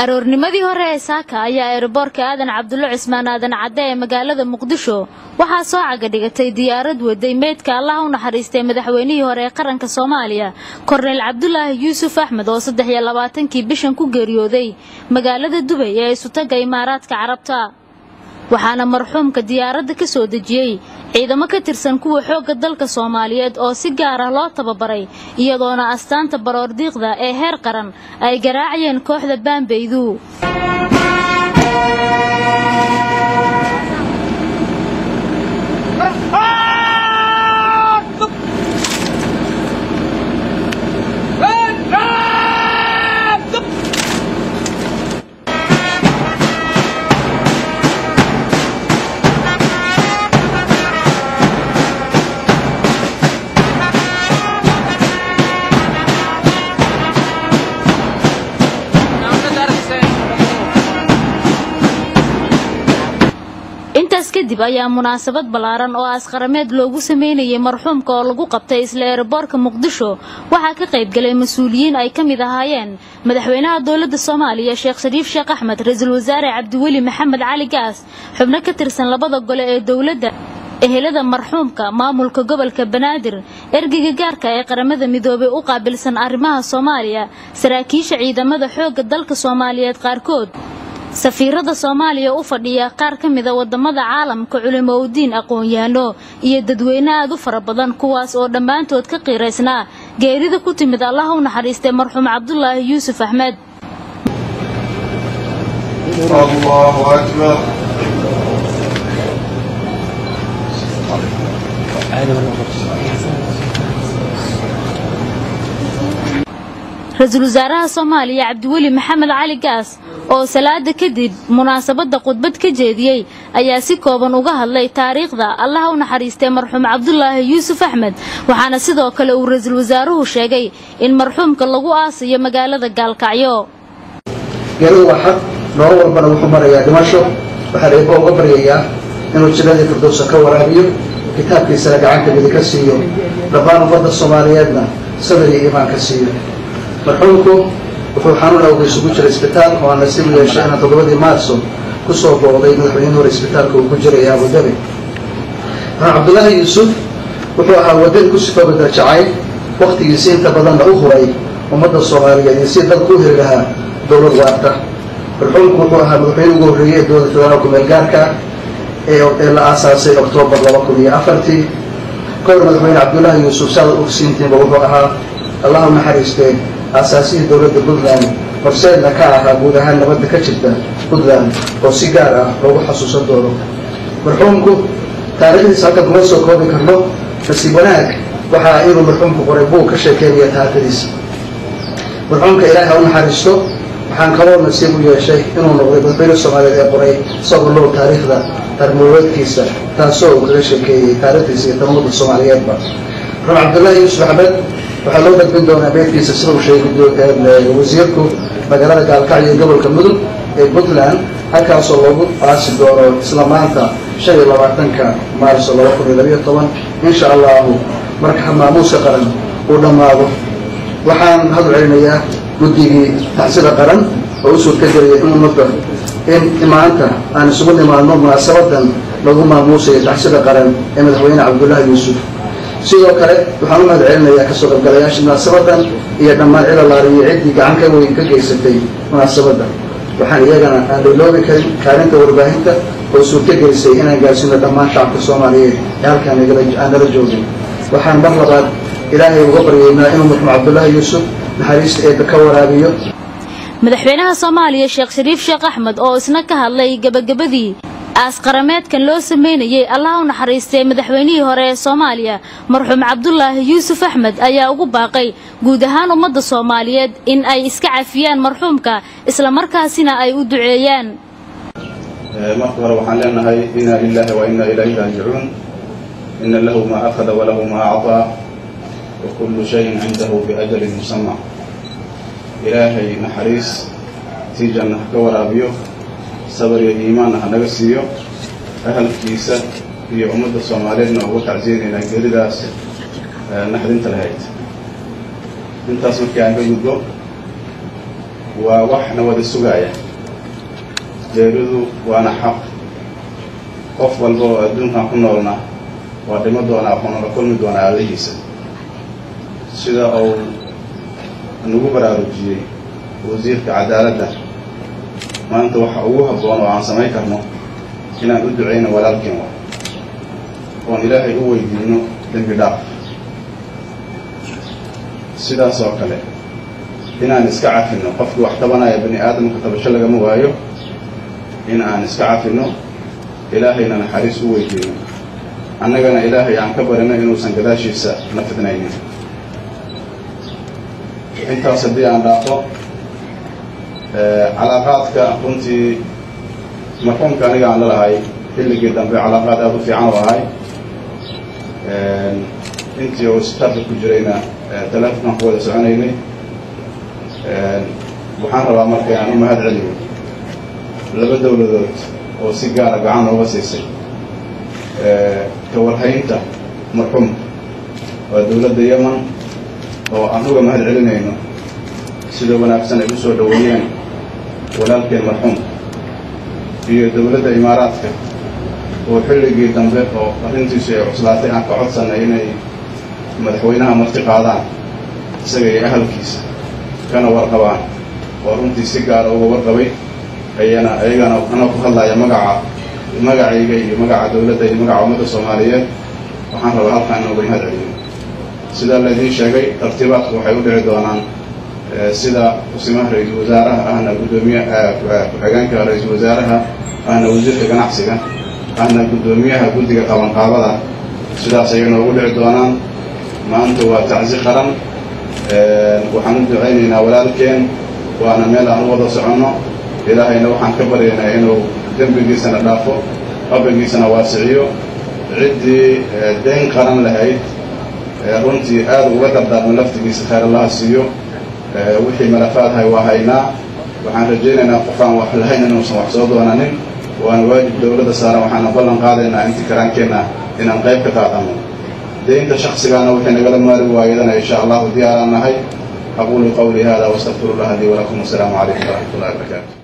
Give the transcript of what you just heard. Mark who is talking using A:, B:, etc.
A: aroornimadii hore ee saaka ayaa airportka aadan cabdulle cismaan aadan cadde ee magaalada muqdisho waxaa soo caga dhigatay diyaarad waday meydka Allah u naxariistay madaxweynihii hore ee qaranka Soomaaliya Korneyl Cabdullaahi Yuusuf Axmed oo 23kii bishan ku geeriyooday magaalada Dubai ee Sultanka Imaaraadka Carabta waxaana marxuumka diyaaradda ka soo dejiyay ciidamo ka tirsan kuwa xoogga dalka Soomaaliyeed oo si gaar ah loo tababaray iyadoona astaanta baroordiiqda ee heer qaran ay garaacayeen kooxda Baanbeydu kadib ayaa munaasabad balaaran oo asqarameed loogu sameeyay marxuumka oo lagu qabtay isla airportka Muqdisho waxa ka qayb galay mas'uuliyiin ay kamid ahaayeen madaxweynaha dawladda Soomaaliya Sheekh Shariif Sheekh Axmed ra'iisul wasaare Cabdiweli Maxamed Cali Gaas xubno ka tirsan labada gole ee dawladda ehelada marxuumka maamulka gobolka Banaadir ergeyga gaarka ee qaramada midoobay u qaabilsan arrimaha Soomaaliya saraakiisha ciidamada xoogga dalka Soomaaliyeed qaarkood safiirada Soomaaliya u fadhiya qaar ka mid ah wadamada caalamka culimo u diin aqoon-yahano iyo dadweyne aad u fara badan kuwaas oo dhamaantood ka qiireysnaa geerida ku timid Allah u naxariistay marxuum Cabdullaahi Yuusuf Axmed
B: Allahu akbar
A: ra'iisul wasaaraha Soomaaliya Cabdiweli Maxamed Cali Gaas oo salaada kadib munaasabada khudbad ka jeediyay ayaa si kooban uga hadlay taariikhda Allah u naxariistay marxuum Cabdullaahi Yuusuf Axmed waxaana sidoo kale uu ra'iisul wasaaruhu sheegay in marxuumka lagu aasayo magaalada Gaalkacyo
C: geeru waxa noo walbana wuxuu marayaa dhimasho waxa ay uga baryayaa inuu jannada firdawsa ka waraabiyo kitaabkiisa gacanka mid ka siiyo dhammaan ummadda Soomaaliyeedna sabir iyo iimaan ka siiyo marxuumku wuxuu xanuun awgeed isugu jiray isbitaal oo aan nasiib u yeeshay inaan 7 Maarso ku soo booqday madaxweynaha hore isbitaalka uu ku jiray Abu Dhabi Cabdullaahi Yuusuf wuxuu ahaa wadan ku sifada jacayl waqtigiisa inta badan u huray ummadda Soomaaliyeed si dalku u heli lahaa dawlad waarta marxuumku wuxuu ahaa madaxweynaha ugu horeeyay dawladda federaalka meelgaarka ee la aasaasay Oktoobar 2004 kooxda madaxweyne Cabdullaahi Yuusuf saad u siintiin wuxuu ahaa Allah u naxariistay أساسي دولة بودلاند فرسالنا كاها بودها نبض كشفتا بودلاند وسيجارة روح حسوسا دورو مرحومكو تاريخي ساكت موسو كوبي كرلو بس يبناك وحائرو مرحومكو قريبو كشكالية هاتريس مرحومك إلهي أون حارستو وحان كلام نسيبو يا شيخ إنو نغري بطبيل الصومالي دي قري صبر له تاريخ دا ترمولات كيسا تاسو كريشكي تاريخي ترمود الصوماليات با مرحوم عبد الله يوسف أحمد waxaa loo badbin doonaa beedkiisa sida uu sheegay wasiirku magaalada Gaalkacyo gobolka Mudug ee Puntland halkaas oo lagu aasi doono isla maanta 25 Maarso 2012 insha Allah marka maamuuska qaran uu dhamaado waxaan hadal celinayaa guddigii taxsiilka qaran oo u suurtageliyay inuu noqdo in maanta aan isugu nimaadno munaasabadan lagu maamuusayo taxsiilka qaran ee madaxweyne Cabdullaahi Yuusuf sidoo kale waxaan u mahadcelinayaa ka soo qaybgalayaasha munaasabadan iyo dhammaan ciidamada ciidii gacan ka weyn ka geysatay munaasabadan waxaan iyagana aan loobi karin kaalinta warbaahinta oo suurtagelisay inaan gaarsiino dhammaan shacabka Soomaaliyeed halkaan nagala joogay waxaan mar labaad Ilaahay uga baryaynaa inuu marxuum Cabdullaahi Yuusuf naxariista ee ka waraabiyo
A: madaxweynaha Soomaaliya Sheekh Shariif Sheekh Axmed oo isna ka hadlay gabagabadii asqarameedkan loo sameeyay Allah u naxariistay madaxweynihii hore ee Soomaaliya marxuum Cabdullaahi Yuusuf Axmed ayaa ugu baaqay guud ahaan ummadda Soomaaliyeed in ay iska cafiyaan marxuumka isla markaasina ay u duceeyaan
B: marka waxaan leenahay inna lillahi wa inna ilayhi raaji'uun inna lahu ma akhadha wa lahu ma a'ta wa kullu shay'in 'indahu bi ajalin musamma ilaahay naxariis si jannah ka waraabiyo صبر إيمان هنقول سيو أهل كيسة في أمة الصوماليين وتعزين إلى جريدة نحن انت الهيت انت أصلا كان بيجو ووحنا وذي السجاية جيرودو وأنا حق أفضل بو أدون كان كنا لنا وعندما أنا أكون كل مدون عليه سيدا أو نجوبر أرجي وزير كعدالة ما أنت وحقوها بوان وعن سماي كرمه كنا نقول عينا ولا الكلمة وان إلهي هو يدينه لنبدأ سيدا سوكله هنا نسكع في إنه قفل واحتبنا يا بني آدم كتب شلق موايو هنا نسكع في إنه إلهي إننا حريص هو يدينه أنا جنا إلهي عن كبرنا إنه سنقداش يسا نفتنا إنه أنت صدق عن داخل علاقاتك كنت مفهوم كان يجي على هاي اللي جدا بعلاقات أبو في عنو هاي أنت وستابك جرينا ثلاثة نقول سعنيني وحنا ربع مركي يعني ما هاد عليهم لبدأ ولدوت وسيجارة قعنا وبسيسي كورهينته مرحوم ودولة اليمن وأنتوا ما هاد علينا سيدو بنافسنا يبصوا دوليين ولكن مرحوم في دولة الإمارات وحل جدا بقى وأنتي شيء وصلاتي عن كعصنا هنا مدحوينها مرتقادان سجى أهل كيس كانوا ورقبان ورنتي سجارة وورقبي أنا كخلا يا مجا يجي مجا دولة مجا عمد الصومالية وحنا ربعها كانوا بينها عليهم سيدا الذي شيء ارتباط وحيود عدوانان سيدا قسمه رئيس وزراء أنا قدومية حجانك رئيس وزراء أنا وزير كنحسية أنا قدومية قدك طبعا قابضة سيدا سيجنا وقول عدوانان ما أنتوا تعزي خرم وحنود عيننا ولكن وأنا ميلا أنوض سعنه إلهي إنه وحن كبرينا إنه دنبقي سنة دافو أبقي سنة واسعيو عدي دين قرن لهايد runtii aad uga dardaarmo laftigiisa khayr Allah siiyo wixii malafaad hay wahayna waxaan rajaynaynaa qofaan wax lahayn inuu wax soo doonanin waan waajib dawladda saaran waxaan ballan qaadaynaa intii karaankeena inaan qayb ka qaadano deynta shakhsigaana wixii nagala maari waayadana insha Allah diyaaranahay aqulu qawli hada wa astaghfirullah li wa lakum assalamu alaykum wa rahmatullahi wa barakatuh